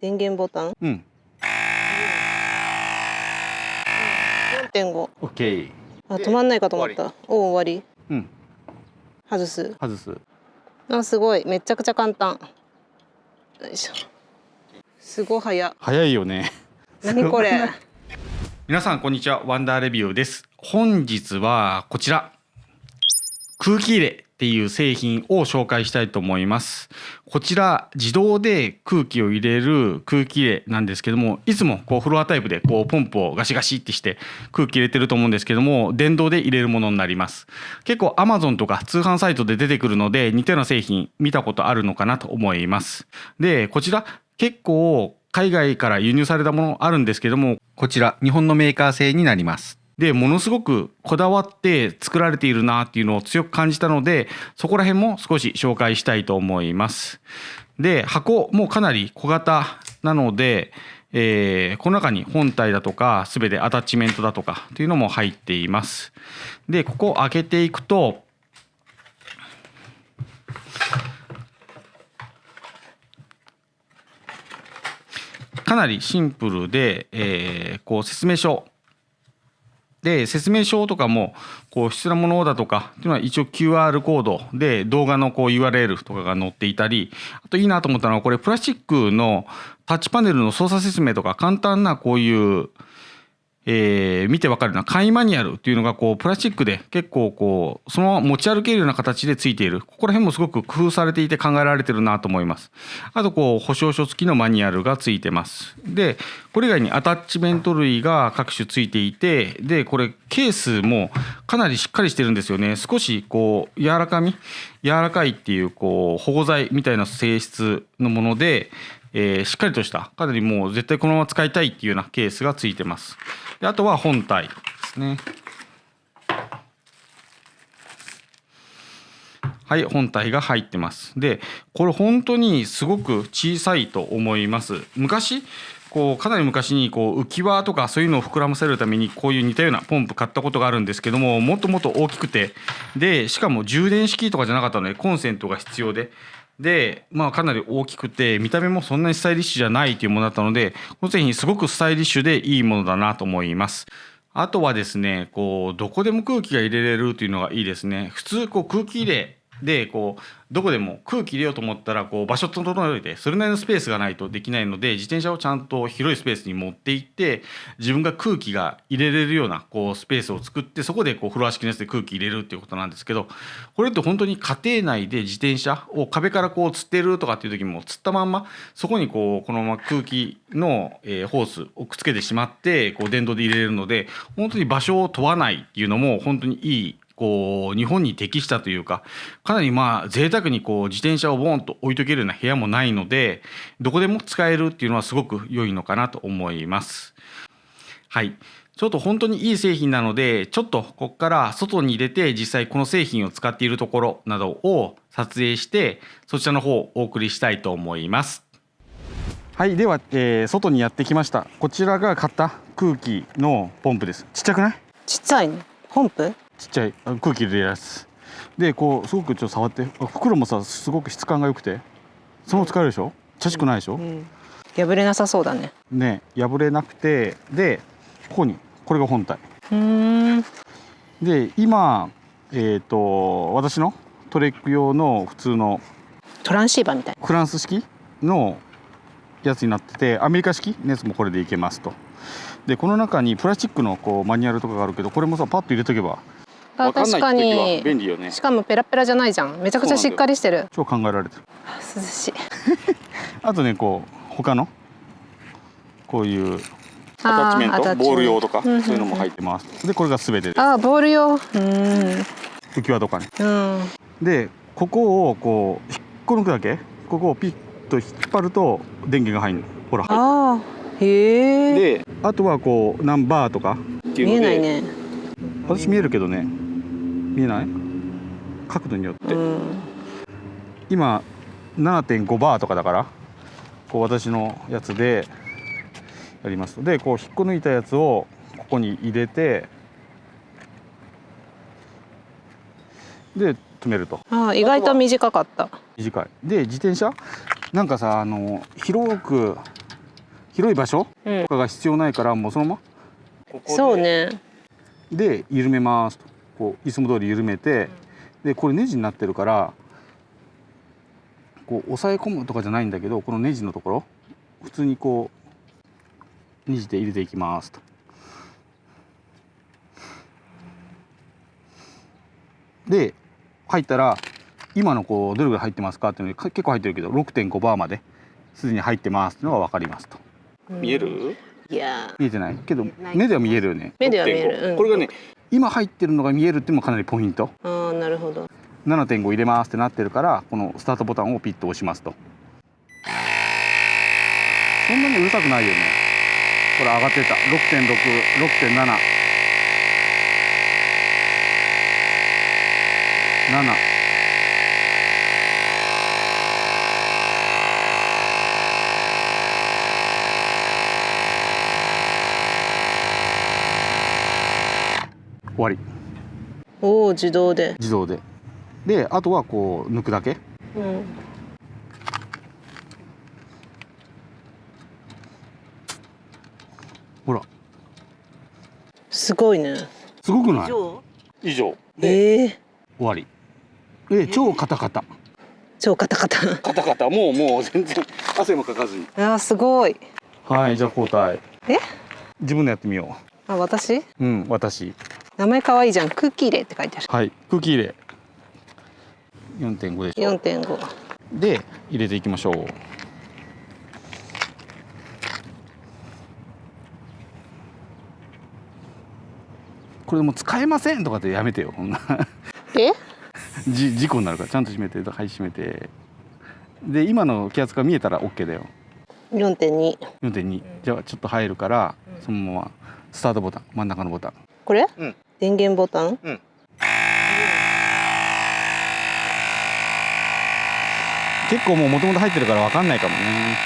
電源ボタン。うん。4.5。オッケー。あ、止まんないかと思った。お、終わり。うん。外す。外す。あ、すごい、めちゃくちゃ簡単。よいしょ。すごい早いよね。何これ。皆さんこんにちは、ワンダーレビューです。本日はこちら、空気入れっていう製品を紹介したいと思います。こちら自動で空気を入れる空気入れなんですけども、いつもフロアタイプでポンプをガシガシってして空気入れてると思うんですけども、電動で入れるものになります。結構 Amazon とか通販サイトで出てくるので、似たような製品見たことあるのかなと思います。で、こちら結構海外から輸入されたものあるんですけども、こちら日本のメーカー製になります。で、ものすごくこだわって作られているなっていうのを強く感じたので、そこら辺も少し紹介したいと思います。で、箱もかなり小型なので、この中に本体だとか全てアタッチメントだとかっていうのも入っています。で、ここを開けていくと、かなりシンプルで、説明書で、説明書とかも必要なものだとかっていうのは一応 QR コードで動画のURL とかが載っていたり、あといいなと思ったのは、これプラスチックのタッチパネルの操作説明とか、簡単なこういう見てわかるような簡易マニュアルっていうのがプラスチックで結構そのまま持ち歩けるような形でついている。ここら辺もすごく工夫されていて考えられてるなと思います。あと保証書付きのマニュアルがついてます。で、これ以外にアタッチメント類が各種ついていて、でこれケースもかなりしっかりしてるんですよね。少し柔らかいっていう保護材みたいな性質のもので、しっかりとしたかなりもう絶対このまま使いたいっていうようなケースがついてます。で、あとは本体ですね。はい、本体が入ってます。で、これ本当にすごく小さいと思います。昔かなり昔に浮き輪とかそういうのを膨らませるためにこういう似たようなポンプ買ったことがあるんですけども、もっともっと大きくて、でしかも充電式とかじゃなかったのでコンセントが必要で、かなり大きくて見た目もそんなにスタイリッシュじゃないというものだったので、この製品すごくスタイリッシュでいいものだなと思います。あとはですね、どこでも空気が入れれるというのがいいですね。普通空気入れでどこでも空気入れようと思ったら場所整えてそれなりのスペースがないとできないので、自転車をちゃんと広いスペースに持って行って自分が空気が入れれるようなスペースを作って、そこでフロア式のやつで空気入れるっていうことなんですけど、これって本当に家庭内で自転車を壁から吊ってるとかっていう時も吊ったまんまそこにこのまま空気のホースをくっつけてしまって電動で入れれるので、本当に場所を問わないっていうのも本当にいい日本に適したというか、かなり贅沢に自転車をボーンと置いとけるような部屋もないので、どこでも使えるっていうのはすごく良いのかなと思います。はい、ちょっと本当にいい製品なので、ちょっとここから外に出て実際この製品を使っているところなどを撮影して、そちらの方をお送りしたいと思います。はい、では、外にやってきました。こちらが買った空気のポンプです。ちっちゃくない？ちっちゃいね。ポンプ？ちっちゃい空気入れるやつで、すごくちょっと触って、袋もさすごく質感が良くて、その使えるでしょ。ちゃしくないでしょ、破れなさそうだね。破れなくて、でこれが本体で、今私のトレック用の普通のトランシーバーみたいなフランス式のやつになってて、アメリカ式のやつもこれでいけますと。でこの中にプラスチックのマニュアルとかがあるけど、これもさパッと入れとけば確かに便利よね。しかもペラペラじゃないじゃん。めちゃくちゃしっかりしてる。超考えられてる。涼しい。あとね、他のこういうアタッチメント、ボール用とかそういうのも入ってます。でこれが全てです。ボール用。浮き輪とかね。でここを引っこ抜くだけ。ここをピッと引っ張ると電源が入るの。ほら入る。へえ。であとはナンバーとかっていうので、見えないね。私見えるけどね、見えない？角度によって、今 7.5 バーとかだから、私のやつでやりますと、で引っこ抜いたやつをここに入れて、で止めると。意外と短かった。短いで、自転車なんかさ、広く広い場所うんとかが必要ないから、もうそのままここでそうね。で緩めますと、こういつも通り緩めて、でこれネジになってるからこう押さえ込むとかじゃないんだけど、このネジのところ普通にこうネジで入れていきますと。で入ったら今のこうどれぐらい入ってますかっていうので、結構入ってるけど 6.5 バーまですでに入ってますっていうのが分かりますと。見える？いや見えてないけど目では見えるよね。目では見える、うん、これがね今入ってるのが見えるっていうのもかなりポイント。ああなるほど。 7.5 入れますってなってるから、このスタートボタンをピッと押しますと。そんなにうるさくないよね。これ上がってた 6.6、6.7、7、終わり。おお自動で。自動で。であとはこう抜くだけ。うんほらすごいね。すごくない？以上でええ終わり。で超カタカタ超カタカタ。カタカタ、もう全然汗もかかずに。あーすごい。はい、じゃあ交代。え自分でやってみよあ私う。うん、私。名前可愛いじゃん。クッキーレって書いてある。はい、空気入れ 4.5 でしょ。 4.5。で入れていきましょう。これもう使えませんとかってやめてよ、こんなえ事故になるから。ちゃんと閉めて、はい、閉めて。で今の気圧が見えたら OK だよ。 4.2。 4.2、じゃあちょっと入るから、そのままスタートボタン、真ん中のボタン。これ、うん電源ボタン。うん。結構もう元々入ってるから分かんないかもね。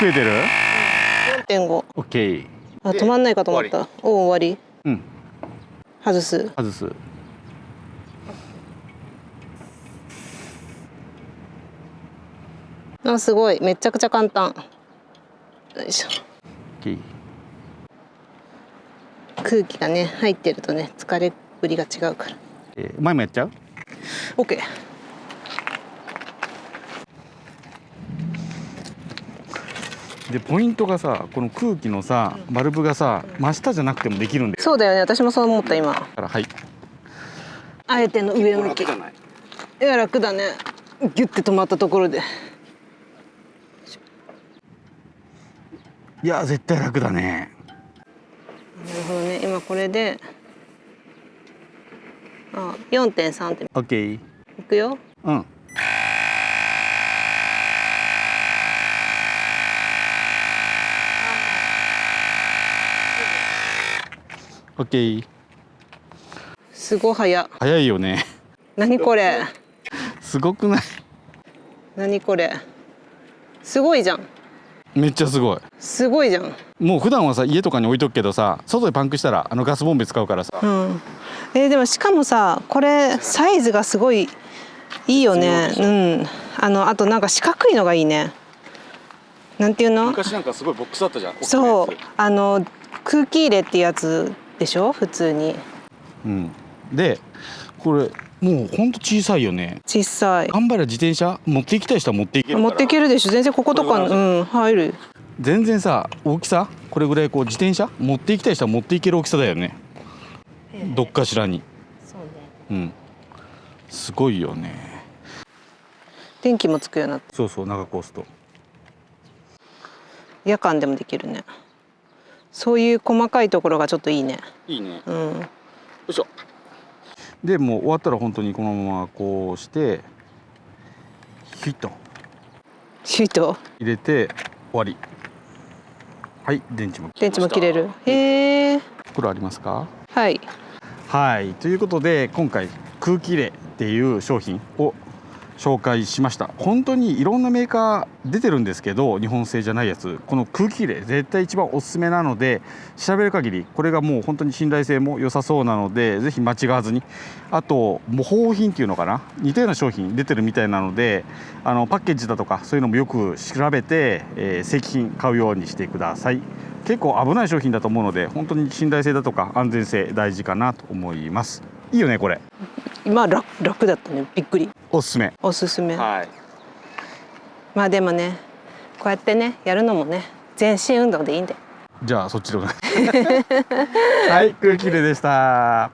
増えてる？ 4.5。 OK。あ止まんないかと思った。お終わり。うん、外す。外す。あすごいめちゃくちゃ簡単。よいしょ。 OK。空気がね入ってるとね疲れっぷりが違うから。前もやっちゃう？ OK。でポイントがさ、この空気のさバルブがさ真下じゃなくてもできるんだよ。そうだよね私もそう思った今。だからはい。あえての上向き。いや楽だね。ギュッて止まったところで。いや絶対楽だね。なるほどね。今これで4.3 って OK。いくよ。うん。OK。すごい早。早いよね。何これ。すごくない？何これ。すごいじゃん。めっちゃすごい。すごいじゃん。もう普段はさ家とかに置いとくけどさ、外でパンクしたらガスボンベ使うからさ。うん。でもしかもさこれサイズがすごいいいよね。うん。あとなんか四角いのがいいね。なんていうの？昔なんかすごいボックスあったじゃん。そう空気入れってやつでしょ普通に。うん。でこれもうほんと小さいよね。小さい。頑張れば自転車持っていきたい人は持っていけるから。持っていけるでしょ全然こことかうん入る。全然さ大きさこれぐらいこう自転車持っていきたい人は持っていける大きさだよね。どっかしらに。そうね。うん。すごいよね。電気もつくようになって。そうそう長く押すと。夜間でもできるね。そういう細かいところがちょっといいね。いいね。うん。よいしょ。でもう終わったら本当にこのままこうしてヒュッとシート。入れて終わり。はい電池も切電池も切れる。へえ。袋ありますか？はい。はいということで今回空気入れっていう商品を紹介しました。本当にいろんなメーカー出てるんですけど、日本製じゃないやつ、この空気入れ絶対一番おすすめなので、調べる限りこれがもう本当に信頼性も良さそうなので、ぜひ間違わずに。あと模倣品っていうのかな、似たような商品出てるみたいなので、パッケージだとかそういうのもよく調べて、正規品買うようにしてください。結構危ない商品だと思うので、本当に信頼性だとか安全性大事かなと思います。いいよねこれ。今楽だったね、びっくり。おすすめ。おすすめ。はい。まあでもね、こうやってねやるのもね、全身運動でいいんで。じゃあそっちでお願い。はい、空気入れでした。